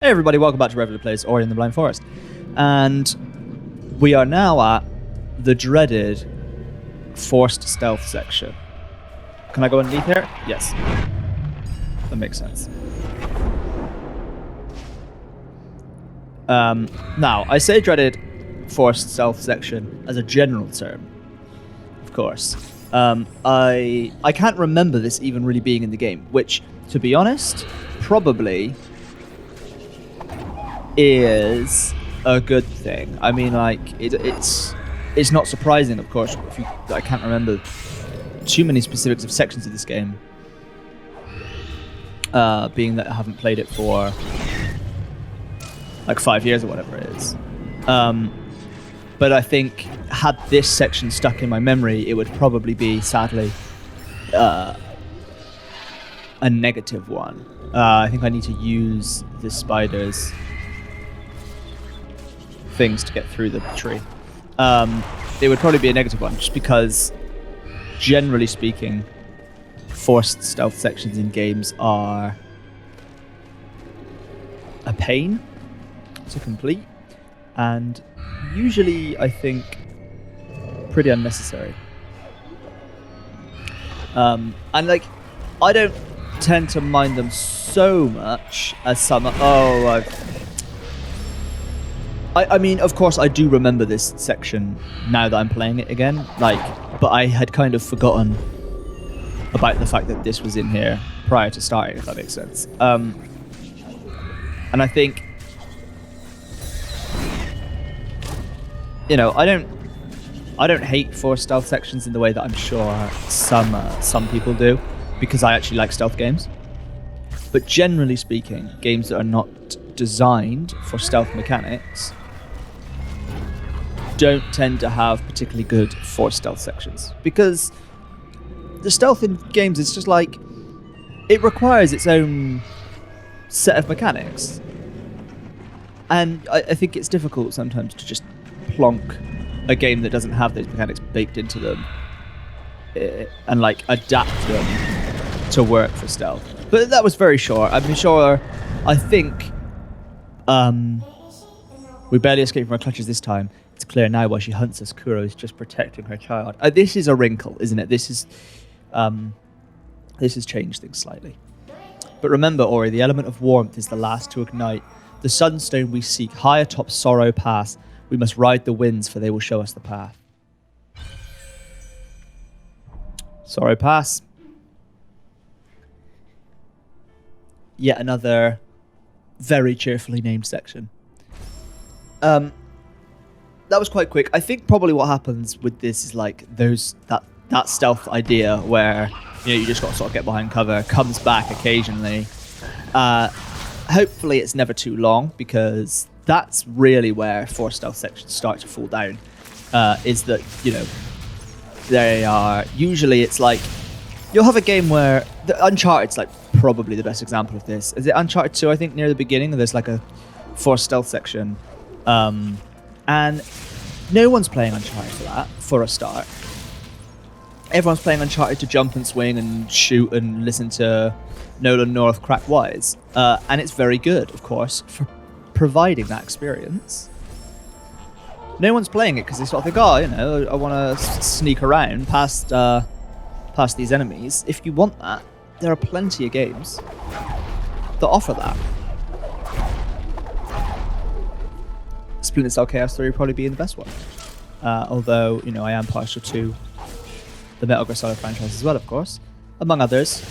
Hey everybody, welcome back to ReviloPlays Ori in the Blind Forest. And we are now at the dreaded forced stealth section. Can I go underneath here? Yes. That makes sense. Now, I say dreaded forced stealth section as a general term, of course. I can't remember this even really being in the game, which, to be honest, probably is a good thing. I mean, like, it's not surprising, of course, I can't remember too many specifics of sections of this game, being that I haven't played it for like 5 years or whatever it is. But I think had this section stuck in my memory, it would probably be, sadly, a negative one. I think I need to use the spiders things to get through the tree. It would probably be a negative one, just because, generally speaking, forced stealth sections in games are a pain to complete, and usually, I think, pretty unnecessary. And like, I don't tend to mind them so much as some. I mean, of course, I do remember this section now that I'm playing it again. Like, but I had kind of forgotten about the fact that this was in here prior to starting, if that makes sense. And I think, you know, I don't hate forced stealth sections in the way that I'm sure some people do, because I actually like stealth games. But generally speaking, games that are not designed for stealth mechanics don't tend to have particularly good forced stealth sections, because the stealth in games is just like, it requires its own set of mechanics, and I think it's difficult sometimes to just plonk a game that doesn't have those mechanics baked into them and like adapt them to work for stealth. But that was very short. I think we barely escaped from our clutches this time. It's clear now why she hunts us. Kuro is just protecting her child. This is a wrinkle, isn't it? This has changed things slightly. But remember, Ori, the element of warmth is the last to ignite. The sunstone we seek, high atop Sorrow Pass. We must ride the winds, for they will show us the path. Sorrow Pass. Yet another very cheerfully named section. That was quite quick. I think probably what happens with this is like that stealth idea where, you know, you just got to sort of get behind cover, comes back occasionally. Hopefully it's never too long, because that's really where forced stealth sections start to fall down. Is that, you know, they are usually, it's like you'll have a game where Uncharted's like probably the best example of this. Is it Uncharted 2? I think near the beginning there's like a forced stealth section. And no one's playing Uncharted for that, for a start. Everyone's playing Uncharted to jump and swing and shoot and listen to Nolan North crack wise. And it's very good, of course, for providing that experience. No one's playing it because they sort of think, oh, you know, I want to sneak around past these enemies. If you want that, there are plenty of games that offer that. Splinter Cell Chaos 3 would probably be the best one. Although, you know, I am partial to the Metal Gear Solid franchise as well, of course, among others.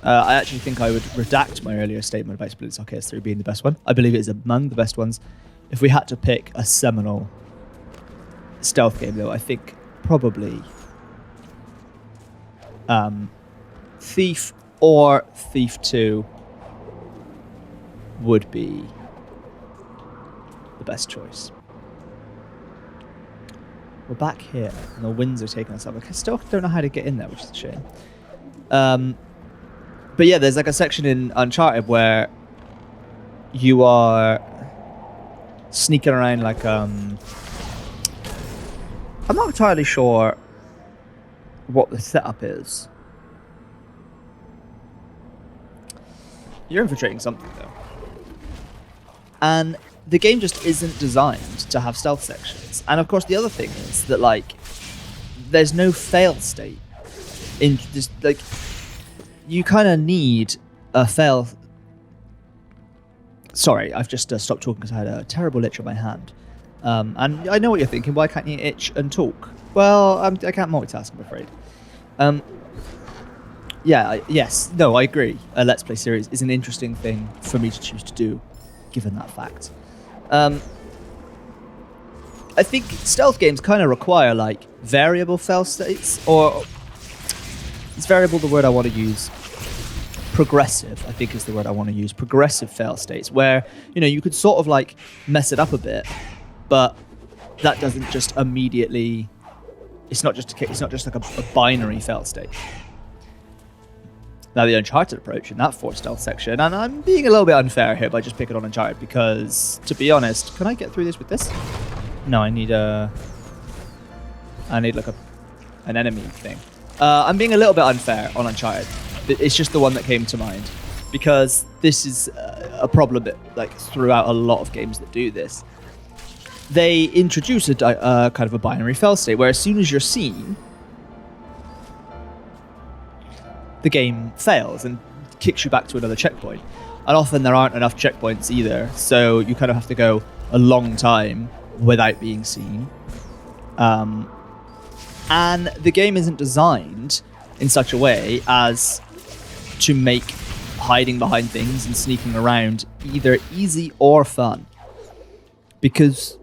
I actually think I would redact my earlier statement about Splinter Cell Chaos 3 being the best one. I believe it is among the best ones. If we had to pick a seminal stealth game, though, I think probably Thief or Thief 2 would be the best choice. We're back here, and the winds are taking us up. I still don't know how to get in there, which is a shame. But yeah, there's like a section in Uncharted where you are sneaking around like I'm not entirely sure what the setup is. You're infiltrating something, though. And the game just isn't designed to have stealth sections. And of course, the other thing is that, like, there's no fail state. In this, like, you kind of need a fail. Sorry, I've just stopped talking because I had a terrible itch on my hand. And I know what you're thinking. Why can't you itch and talk? Well, I can't multitask, I'm afraid. Yes, no, I agree. A Let's Play series is an interesting thing for me to choose to do, given that fact. I think stealth games kind of require, like, variable fail states, or is variable the word I want to use? Progressive, I think, is the word I want to use. Progressive fail states, where, you know, you could sort of, like, mess it up a bit, but that doesn't just immediately. It's not just like a binary fail state. Now, the Uncharted approach in that forced stealth section, and I'm being a little bit unfair here by just picking on Uncharted because, to be honest, can I get through this with this? No, I need like an enemy thing. I'm being a little bit unfair on Uncharted. It's just the one that came to mind because this is a problem that, like, throughout a lot of games that do this. They introduce a kind of a binary fail state where as soon as you're seen, the game fails and kicks you back to another checkpoint. And often there aren't enough checkpoints either, so you kind of have to go a long time without being seen. And the game isn't designed in such a way as to make hiding behind things and sneaking around either easy or fun. Because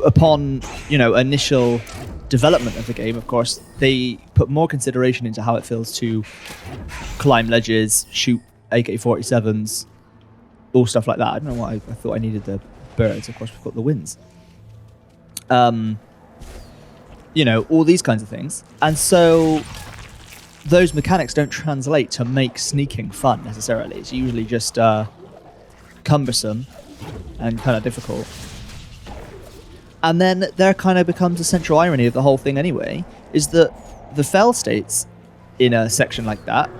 upon, you know, initial development of the game, of course, they put more consideration into how it feels to climb ledges, shoot AK-47s, all stuff like that. I don't know why I thought I needed the birds. Of course, we've got the winds. You know, all these kinds of things. And so those mechanics don't translate to make sneaking fun necessarily. It's usually just cumbersome and kind of difficult. And then there kind of becomes a central irony of the whole thing anyway, is that the fail states in a section like that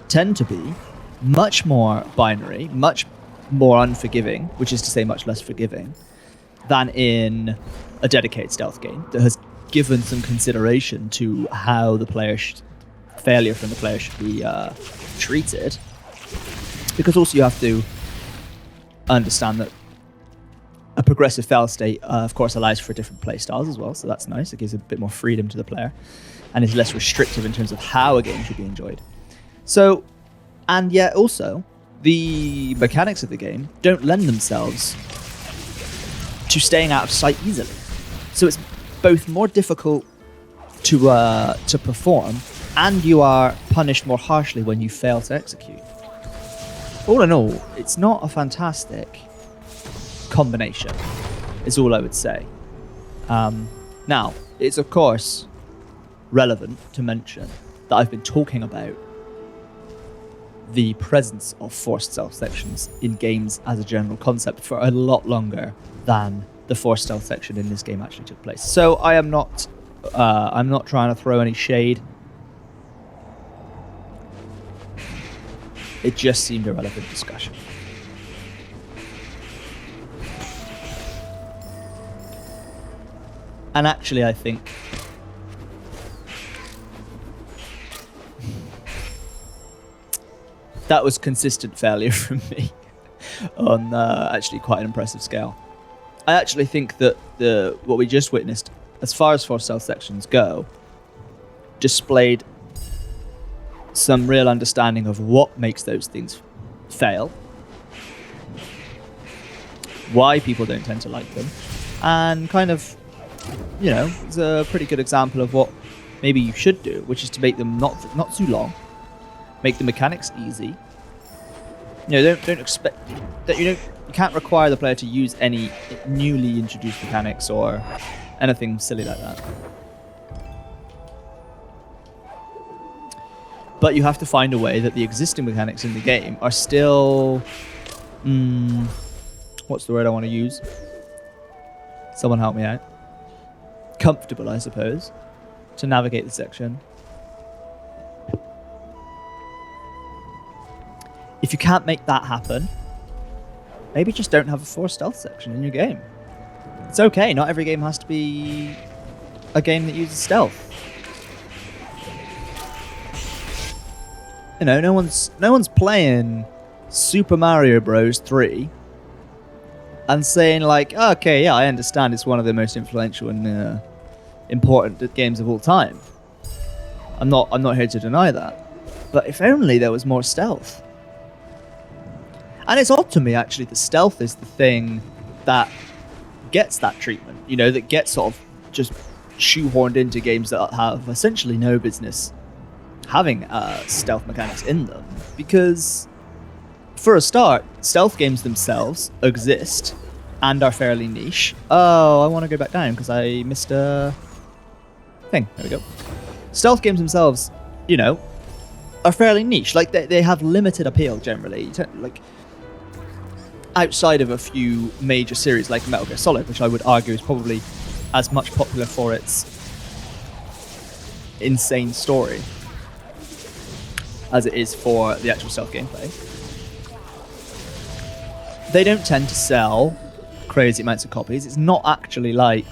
tend to be much more binary, much more unforgiving, which is to say much less forgiving, than in a dedicated stealth game that has given some consideration to how the failure from the player should be treated. Because also you have to understand that a progressive fail state, of course, allows for different play styles as well, so that's nice. It gives a bit more freedom to the player and is less restrictive in terms of how a game should be enjoyed. So, and yet also, the mechanics of the game don't lend themselves to staying out of sight easily. So it's both more difficult to perform, and you are punished more harshly when you fail to execute. All in all, it's not a fantastic combination, is all I would say. Now, it's of course relevant to mention that I've been talking about the presence of forced stealth sections in games as a general concept for a lot longer than the forced stealth section in this game actually took place. So I am not I'm not trying to throw any shade. It just seemed a relevant discussion. And actually, I think that was consistent failure from me on actually quite an impressive scale. I actually think that what we just witnessed, as far as forced stealth sections go, displayed some real understanding of what makes those things fail, why people don't tend to like them, and kind of, you know, it's a pretty good example of what maybe you should do, which is to make them not too long, make the mechanics easy. You know, don't expect that you can't require the player to use any newly introduced mechanics or anything silly like that. But you have to find a way that the existing mechanics in the game are still, what's the word I want to use? Someone help me out. Comfortable, I suppose, to navigate the section. If you can't make that happen, maybe just don't have a forced stealth section in your game. It's okay. Not every game has to be a game that uses stealth. You know, no one's playing Super Mario Bros. 3 and saying like, oh, okay, yeah, I understand it's one of the most influential and important games of all time. I'm not here to deny that. But if only there was more stealth. And it's odd to me, actually, that stealth is the thing that gets that treatment. You know, that gets sort of just shoehorned into games that have essentially no business having stealth mechanics in them. Because, for a start, stealth games themselves exist and are fairly niche. Oh, I want to go back down because I missed a thing. There we go. Stealth games themselves, you know, are fairly niche. Like, they have limited appeal generally. Like, outside of a few major series like Metal Gear Solid, which I would argue is probably as much popular for its insane story as it is for the actual stealth gameplay. They don't tend to sell crazy amounts of copies. It's not actually like,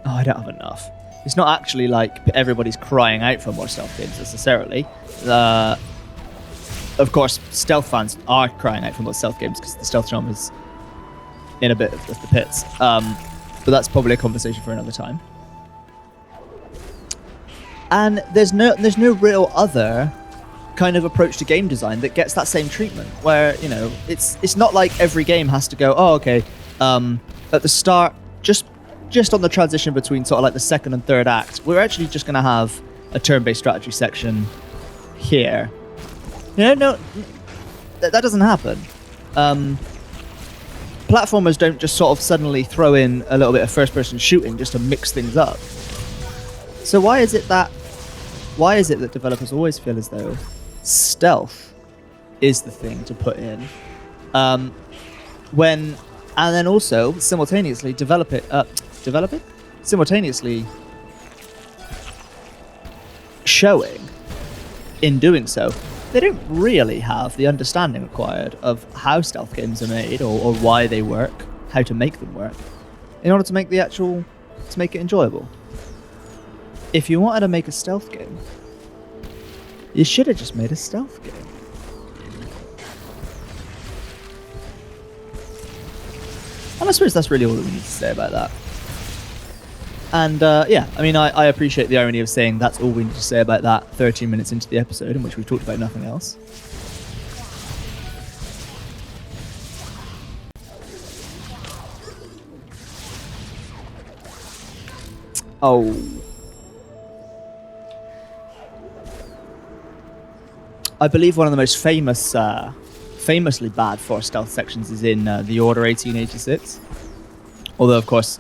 oh, I don't have enough. It's not actually like everybody's crying out for more stealth games necessarily. Of course, stealth fans are crying out for more stealth games because the stealth genre is in a bit of the pits. But that's probably a conversation for another time. And there's no real other kind of approach to game design that gets that same treatment. Where, you know, it's not like every game has to go, oh, okay, at the start, just on the transition between sort of like the second and third act, we're actually just going to have a turn-based strategy section here. You know, no, that doesn't happen. Platformers don't just sort of suddenly throw in a little bit of first-person shooting just to mix things up. So why is it that developers always feel as though stealth is the thing to put in, and then also simultaneously simultaneously showing in doing so they don't really have the understanding required of how stealth games are made or why they work, how to make them work, in order to make it enjoyable. If you wanted to make a stealth game, you should have just made a stealth game. And I suppose that's really all that we need to say about that. And yeah, I mean, I appreciate the irony of saying that's all we need to say about that 13 minutes into the episode in which we've talked about nothing else. Oh. I believe one of the most famously bad forced stealth sections is in The Order 1886. Although, of course,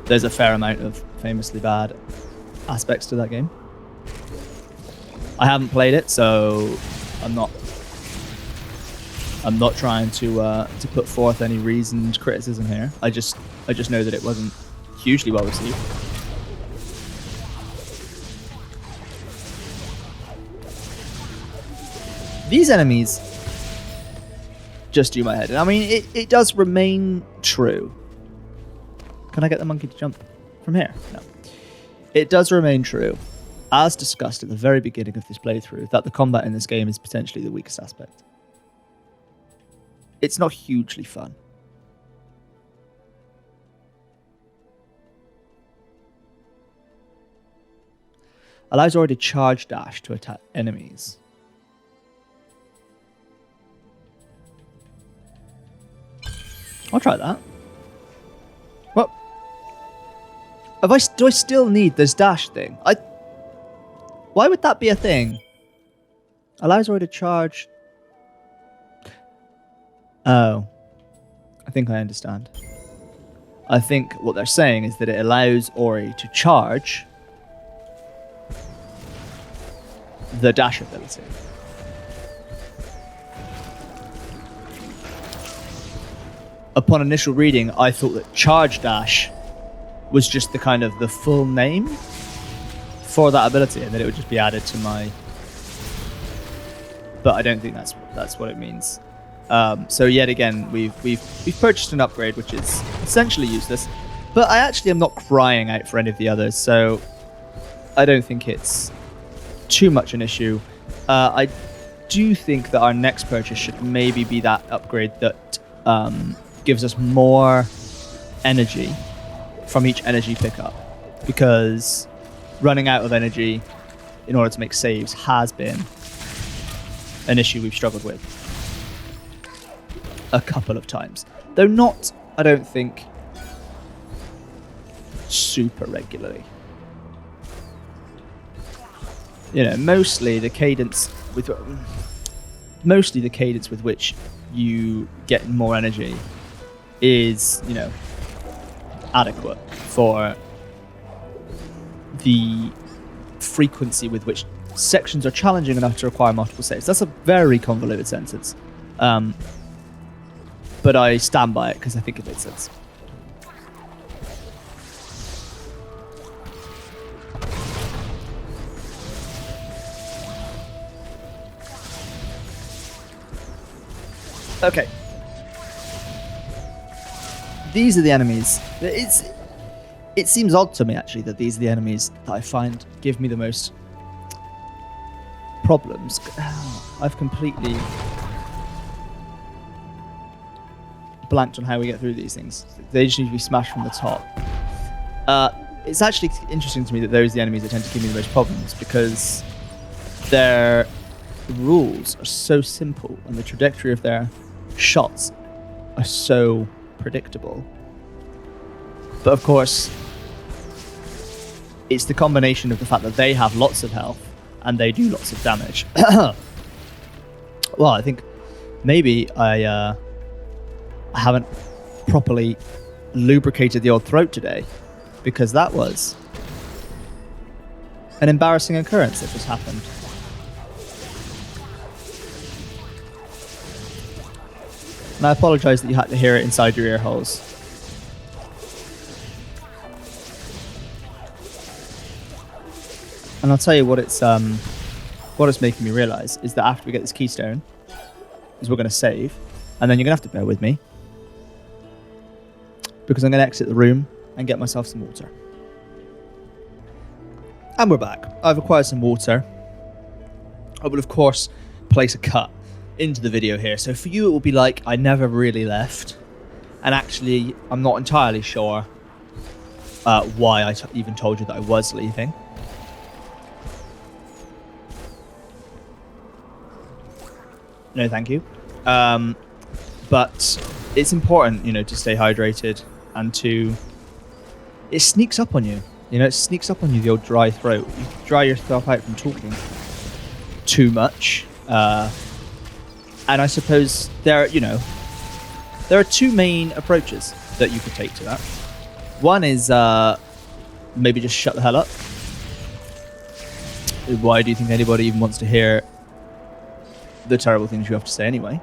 there's a fair amount of famously bad aspects to that game. I haven't played it, so I'm not trying to put forth any reasoned criticism here. I just know that it wasn't hugely well received. These enemies just do my head in. I mean, it does remain true. Can I get the monkey to jump from here? No. It does remain true, as discussed at the very beginning of this playthrough, that the combat in this game is potentially the weakest aspect. It's not hugely fun. Allows Ori to charge dash to attack enemies. I'll try that. What? Do I still need this dash thing? Why would that be a thing? Allows Ori to charge. Oh. I think I understand. I think what they're saying is that it allows Ori to charge the dash ability. Upon initial reading, I thought that charge dash was just the kind of the full name for that ability, and that it would just be added to my. But I don't think that's what it means. So yet again, we've purchased an upgrade which is essentially useless. But I actually am not crying out for any of the others, so I don't think it's too much an issue. I do think that our next purchase should maybe be that upgrade that gives us more energy from each energy pickup, because running out of energy in order to make saves has been an issue we've struggled with a couple of times, though not, I don't think, super regularly. You know, mostly the cadence with which you get more energy is, you know, adequate for the frequency with which sections are challenging enough to require multiple saves. That's a very convoluted sentence, but I stand by it because I think it makes sense. Okay. These are the enemies. It seems odd to me, actually, that these are the enemies that I find give me the most problems. I've completely blanked on how we get through these things. They just need to be smashed from the top. It's actually interesting to me that those are the enemies that tend to give me the most problems, because their rules are so simple and the trajectory of their shots are so predictable. But of course, it's the combination of the fact that they have lots of health and they do lots of damage. Well, I think maybe I haven't properly lubricated the old throat today, because that was an embarrassing occurrence that just happened. And I apologise that you had to hear it inside your ear holes. And I'll tell you what it's making me realise is that after we get this keystone, is we're going to save, and then you're going to have to bear with me, because I'm going to exit the room and get myself some water. And we're back. I've acquired some water. I will, of course, place a cut into the video here. So for you, it will be like I never really left. And actually, I'm not entirely sure why I even told you that I was leaving. No, thank you. But it's important, you know, to stay hydrated and to... It sneaks up on you. You know, it sneaks up on you, the old dry throat. You dry yourself out from talking too much. And I suppose there are two main approaches that you could take to that. One is maybe just shut the hell up. Why do you think anybody even wants to hear the terrible things you have to say anyway?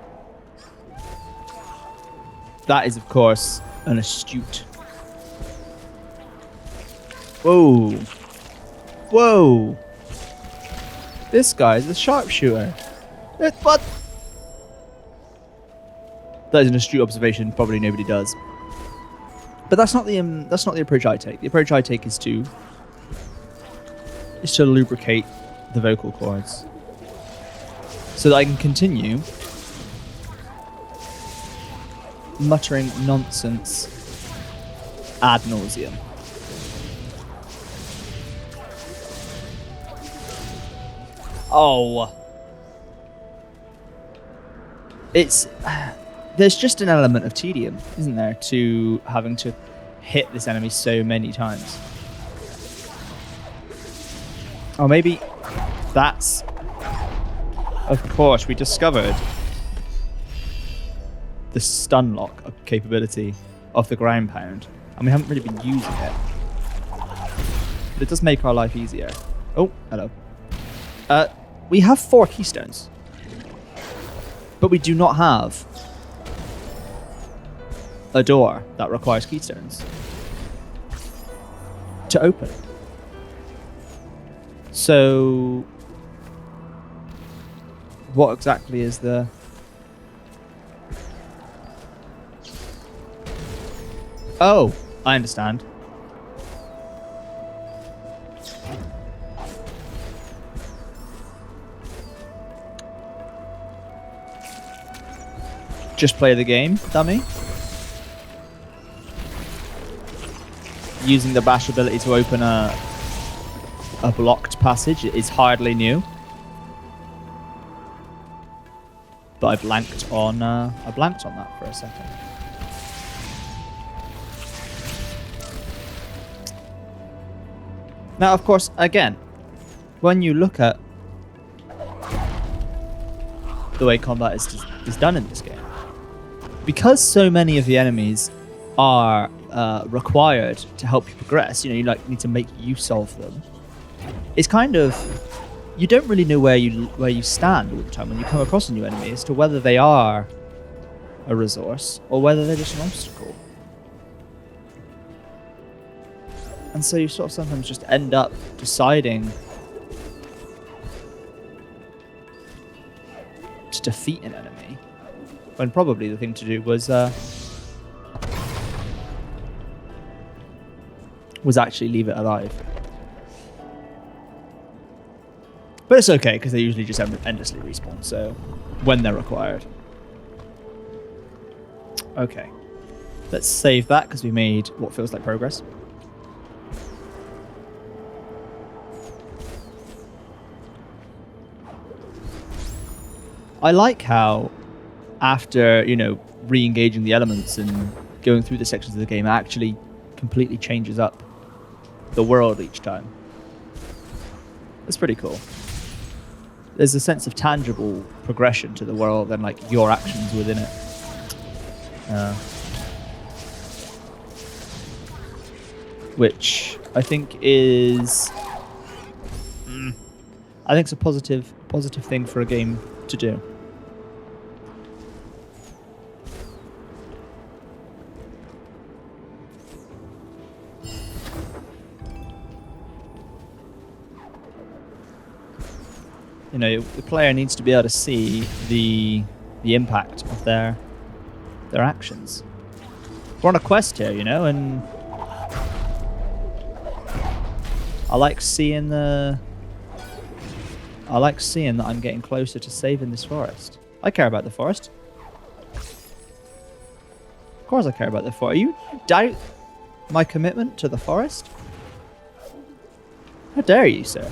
That is, of course, an astute... Whoa. Whoa. This guy's a sharpshooter. What? That is an astute observation. Probably nobody does. But that's not the approach I take. The approach I take is to lubricate the vocal cords so that I can continue muttering nonsense ad nauseum. Oh. There's just an element of tedium, isn't there, to having to hit this enemy so many times. Or maybe that's... Of course, we discovered the stun lock capability of the ground pound, and we haven't really been using it. But it does make our life easier. Oh, hello. We have 4 keystones, but we do not have a door that requires keystones to open. So, what exactly is the Oh, I understand. Just play the game, dummy. Using the bash ability to open a blocked passage is hardly new. But I blanked on that for a second. Now, of course, again, when you look at the way combat is done in this game, because so many of the enemies are required to help you progress, you need to make use of them. It's kind of, you don't really know where you stand all the time when you come across a new enemy as to whether they are a resource or whether they're just an obstacle. And so you sort of sometimes just end up deciding to defeat an enemy when probably the thing to do was actually leave it alive. But it's okay, because they usually just endlessly respawn, so when they're required. Okay. Let's save that, because we made what feels like progress. I like how, after, re-engaging the elements and going through the sections of the game, it actually completely changes up the world each time. It's pretty cool. There's a sense of tangible progression to the world and like your actions within it. Which I think is, I think it's a positive thing for a game to do. The player needs to be able to see the impact of their actions. We're on a quest here, and I like seeing that I'm getting closer to saving this forest. I care about the forest. Of course I care about the forest. You doubt my commitment to the forest? How dare you, sir?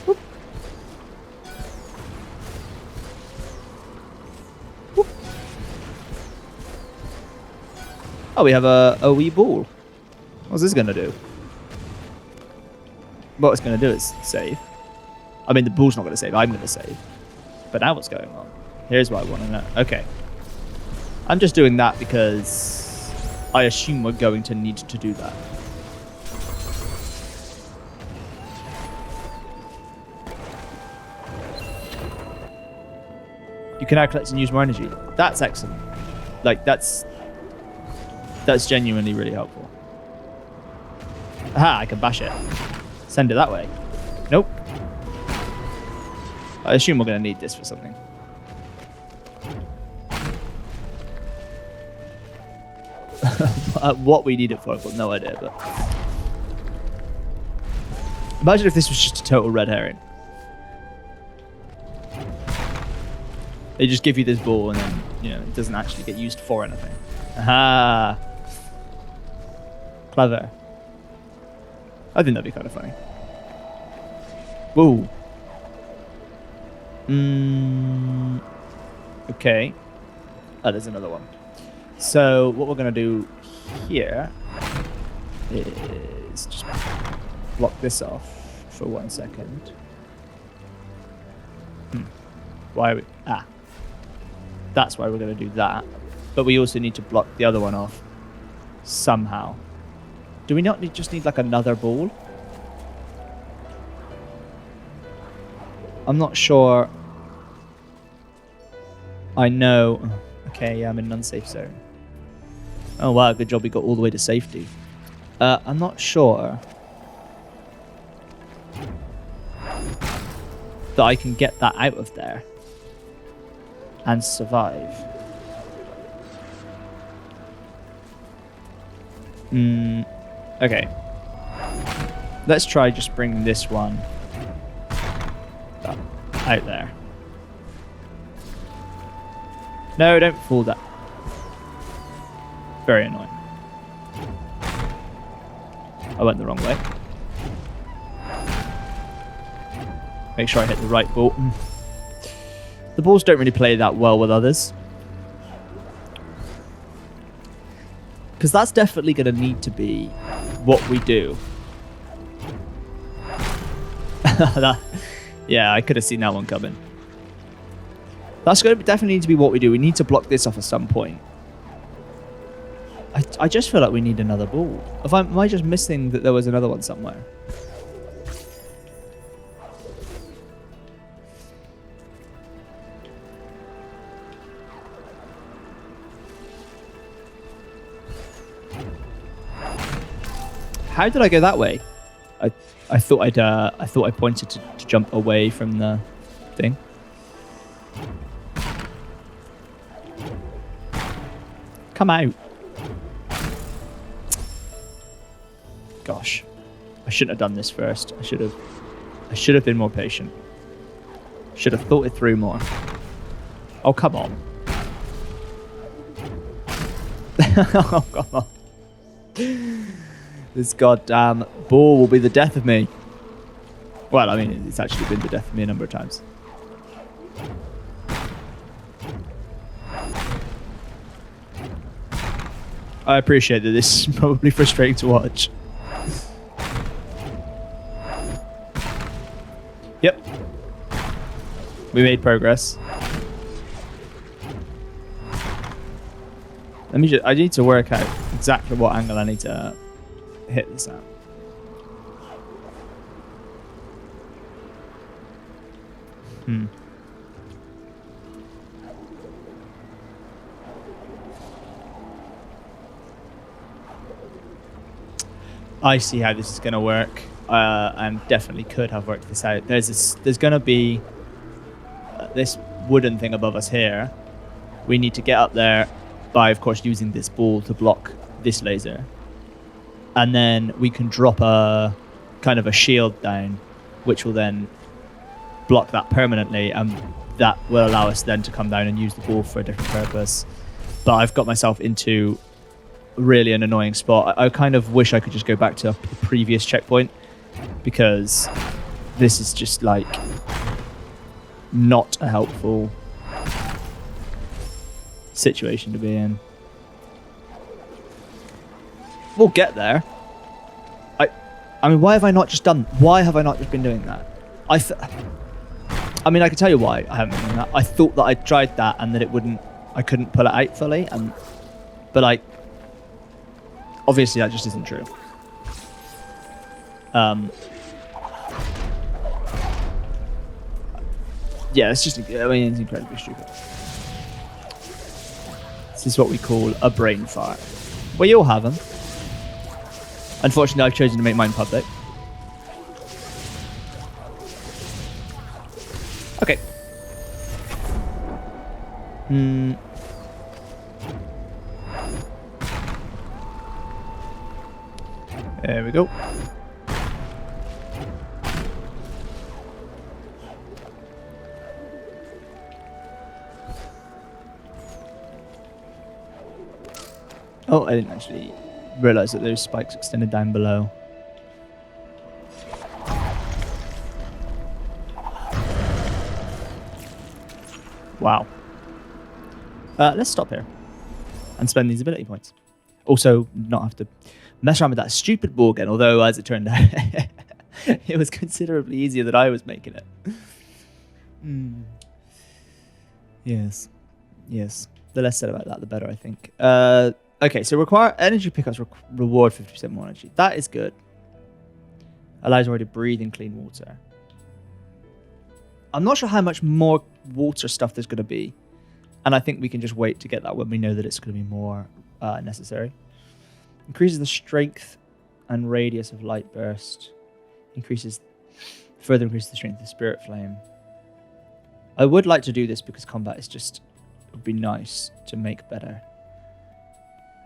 Whoop. Whoop. Oh, we have a wee ball. What's this going to do? What it's going to do is save. I mean, the ball's not going to save. I'm going to save. But now what's going on? Here's what I want to know. Okay. I'm just doing that because I assume we're going to need to do that. You can now collect and use more energy. That's excellent. Like, that's genuinely really helpful. Aha, I can bash it. Send it that way. Nope. I assume we're going to need this for something. What we need it for, I've got no idea, but... Imagine if this was just a total red herring. They just give you this ball and then, it doesn't actually get used for anything. Aha! Clever. I think that'd be kind of funny. Whoa. Okay. Oh, there's another one. So what we're going to do here is just block this off for 1 second. Why are we... Ah. That's why we're going to do that. But we also need to block the other one off somehow. Do we not just need like another ball? I'm not sure. I know. Okay, yeah, I'm in an unsafe zone. Oh wow, good job we got all the way to safety. I'm not sure that I can get that out of there and survive. Okay. Let's try just bringing this one out there. No, don't fool that. Very annoying. I went the wrong way. Make sure I hit the right ball. The balls don't really play that well with others. Because that's definitely going to need to be what we do. Yeah, I could have seen that one coming. That's going to definitely need to be what we do. We need to block this off at some point. I just feel like we need another ball. Am I just missing that there was another one somewhere? How did I go that way? I thought I pointed to jump away from the thing. Come out. Gosh. I shouldn't have done this first. I should have been more patient. Should have thought it through more. Oh, come on. Oh, come on. This goddamn ball will be the death of me. Well, I mean, it's actually been the death of me a number of times. I appreciate that this is probably frustrating to watch. Yep. We made progress. I need to work out exactly what angle I need to hit this at. I see how this is going to work, and definitely could have worked this out. There's going to be this wooden thing above us here. We need to get up there by, of course, using this ball to block this laser. And then we can drop a kind of a shield down, which will then block that permanently, and that will allow us then to come down and use the ball for a different purpose. But I've got myself into really an annoying spot. I kind of wish I could just go back to the previous checkpoint, because this is just like not a helpful situation to be in. We'll get there. I mean, why have I not just been doing that? I mean, I can tell you why I haven't been doing that. I thought that I tried that and that I couldn't pull it out fully, but like, obviously that just isn't true. Yeah, it's incredibly stupid. This is what we call a brain fart. We all have them. Unfortunately, I've chosen to make mine public. Okay. There we go. Oh, I didn't actually realize that those spikes extended down below. Wow. Let's stop here and spend these ability points. Also, not have to mess around with that stupid ball again, although, as it turned out, it was considerably easier than I was making it. Yes. The less said about that, the better, I think. Okay, so require energy pickups reward 50% more energy. That is good. Allows already to breathe in clean water. I'm not sure how much more water stuff there's going to be. And I think we can just wait to get that when we know that it's going to be more necessary. Increases the strength and radius of light burst. Further increases the strength of the spirit flame. I would like to do this because combat is just, it would be nice to make better.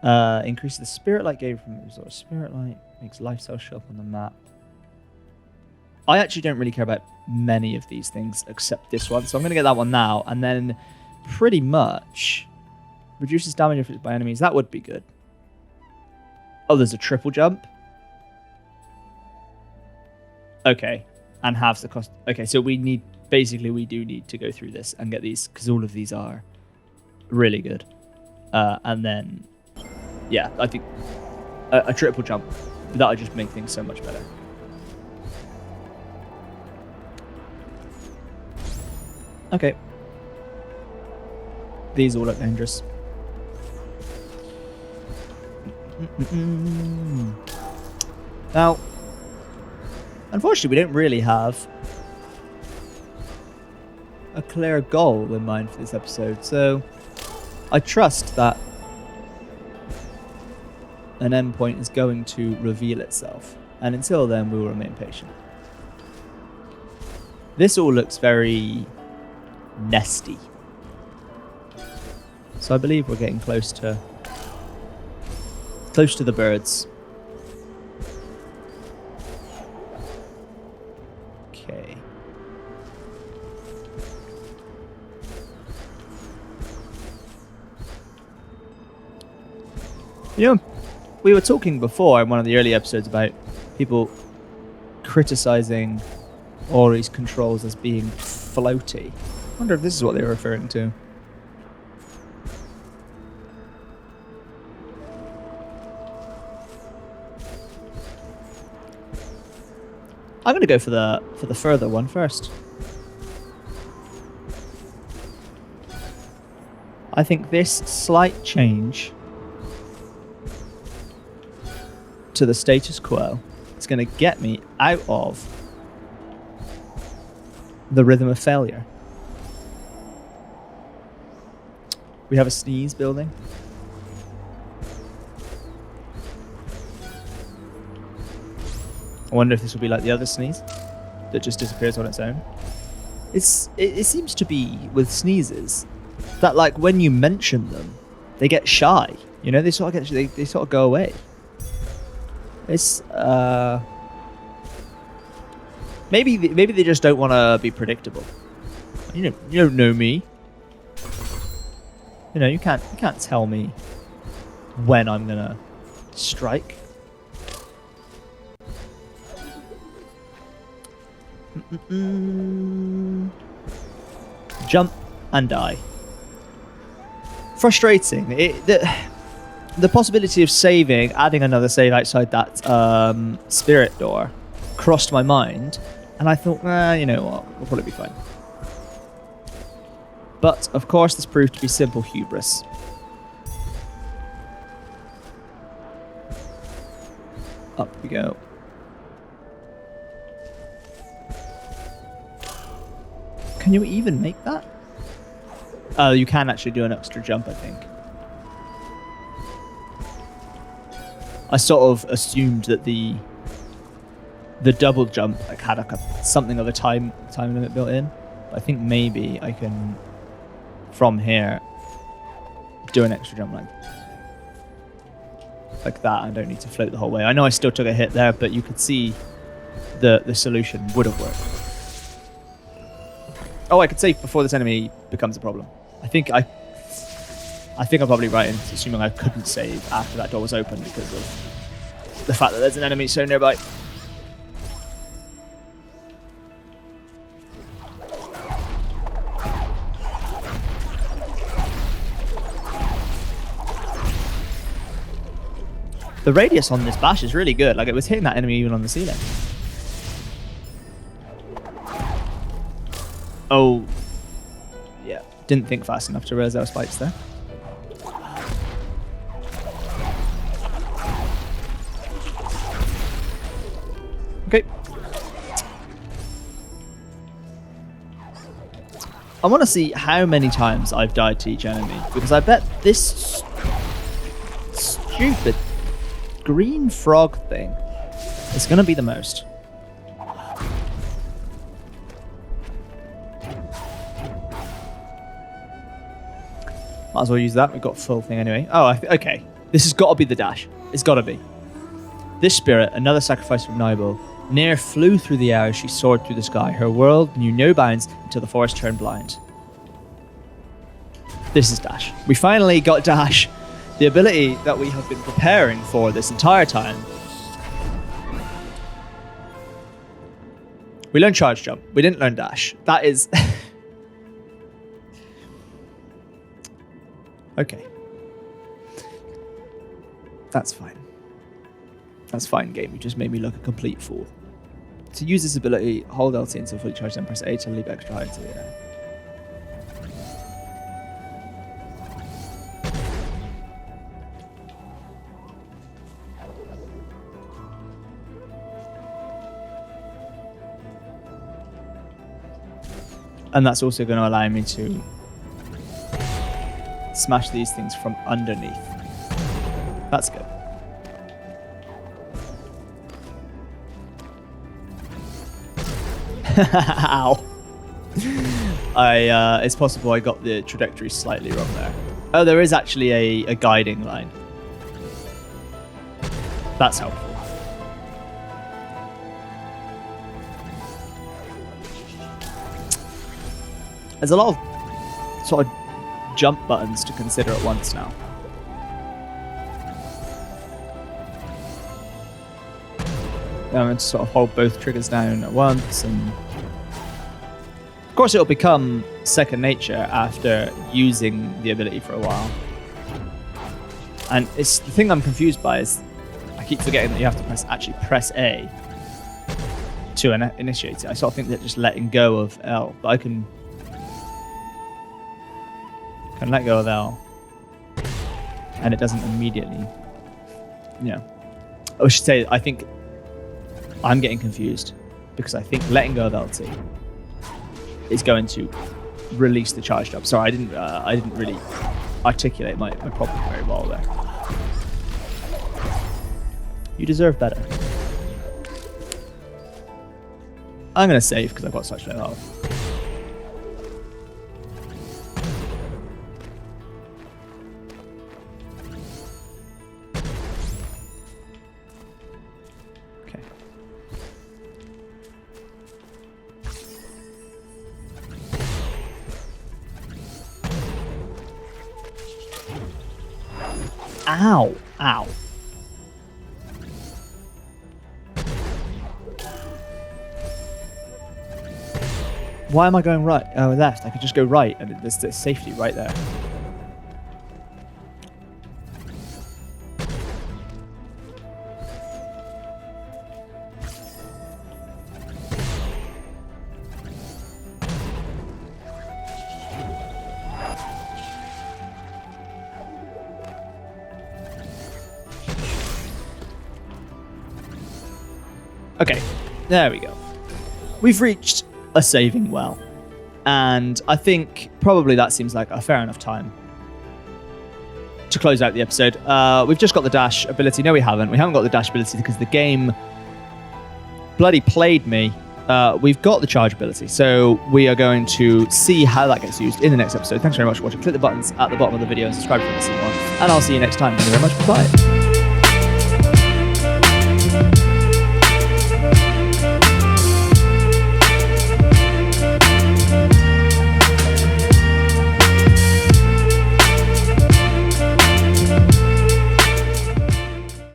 Increases the spirit light gain from resort. Spirit light makes lifestyle show up on the map. I actually don't really care about many of these things except this one, so I'm going to get that one now, and then pretty much reduces damage inflicted by enemies. That would be good. Oh, there's a triple jump. Okay, and halves the cost. Okay, so we do need to go through this and get these, because all of these are really good. And then, yeah, I think a triple jump, that would just make things so much better. Okay. These all look dangerous. Now, unfortunately, we don't really have a clear goal in mind for this episode, so I trust that an endpoint is going to reveal itself, and until then, we will remain patient. This all looks very nesty, so I believe we're getting close to the birds. Okay. You know, we were talking before in one of the early episodes about people criticizing Ori's controls as being floaty. I wonder if this is what they were referring to. I'm going to go for the further one first. I think this slight change to the status quo is going to get me out of the rhythm of failure. We have a sneeze building. I wonder if this will be like the other sneeze that just disappears on its own. It seems to be with sneezes that, like, when you mention them, they get shy. You know, they sort of go away. It's maybe they just don't want to be predictable. You don't know me. You know, you can't tell me when I'm gonna strike. Jump and die. Frustrating. The possibility of saving, adding another save outside that spirit door, crossed my mind, and I thought, you know what, we'll probably be fine. But of course, this proved to be simple hubris. Up we go. Can you even make that? You can actually do an extra jump, I think. I sort of assumed that the double jump like had something of a time limit built in. But I think maybe I can, from here, do an extra jump like that. I don't need to float the whole way. I know I still took a hit there, but you could see the solution would have worked. Oh, I could save before this enemy becomes a problem. I think I'm probably right in assuming I couldn't save after that door was open because of the fact that there's an enemy so nearby. The radius on this bash is really good. Like, it was hitting that enemy even on the ceiling. Oh, yeah. Didn't think fast enough to realize there were spikes there. Okay. I want to see how many times I've died to each enemy, because I bet this stupid green frog thing is going to be the most. Might as well use that. We've got full thing anyway. Oh, okay. This has got to be the dash. It's got to be. This spirit, another sacrifice from Nibel, near flew through the air as she soared through the sky. Her world knew no bounds until the forest turned blind. This is dash. We finally got dash. The ability that we have been preparing for this entire time. We learned charge jump. We didn't learn dash. That is... okay. That's fine. That's fine, game. You just made me look a complete fool. To use this ability, hold LT until fully charged, then press A to leap extra high into the air. And that's also going to allow me to smash these things from underneath. That's good. Ow. It's possible I got the trajectory slightly wrong there. Oh, there is actually a guiding line. That's helpful. There's a lot of sort of jump buttons to consider at once now. I'm going to sort of hold both triggers down at once, and of course it'll become second nature after using the ability for a while. And it's the thing I'm confused by is I keep forgetting that you have to actually press A to initiate it. I sort of think that just letting go of L, but I can let go of L, and it doesn't immediately. Yeah, I should say I think I'm getting confused because I think letting go of LT is going to release the charge jump. Sorry, I didn't really articulate my problem very well there. You deserve better. I'm gonna save because I've got such low health. Ow! Ow! Why am I going right? Oh, left. I could just go right, and there's safety right there. Okay, there we go. We've reached a saving well, and I think probably that seems like a fair enough time to close out the episode. We've just got the dash ability. No, we haven't. We haven't got the dash ability because the game bloody played me. We've got the charge ability, so we are going to see how that gets used in the next episode. Thanks very much for watching. Click the buttons at the bottom of the video and subscribe if you want to see more, and I'll see you next time. Thank you very much. Bye.